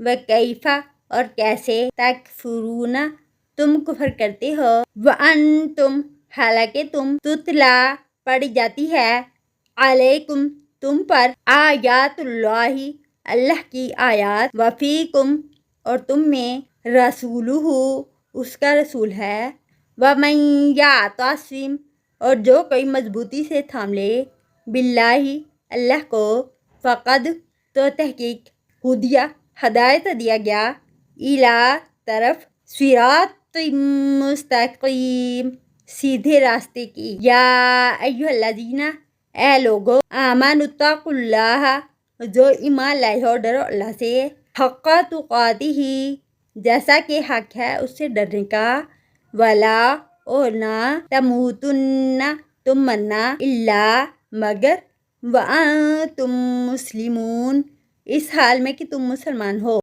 व कैफा और कैसे तकफुरूना तुम कुफर करते हो व अंतुम हालांकि तुम तुतला पढ़ी जाती है अलैकुम तुम पर आयातुल्लाही अल्लाह की आयात वफीकुम और तुम में रसूलुहु उसका रसूल है व मन यातसिम और जो कोई मजबूती से थाम ले बिल्लाही अल्लाह को फ़क़द तो तहकीक हुदिया हदायत दिया गया इला तरफ सिरात मुस्तकीम सीधे रास्ते की या अय्युहल्लज़ीना ए लोगो आमानुत्तकुल्लाह जो ईमान लाए हो डरो अल्लाह से हक़्क़ तुक़ातिही जैसा कि हक है उससे डरने का वला और ना तमूतुन्ना तुम मरना इल्ला मगर व अंतुम मुस्लिमून इस हाल में कि तुम मुसलमान हो।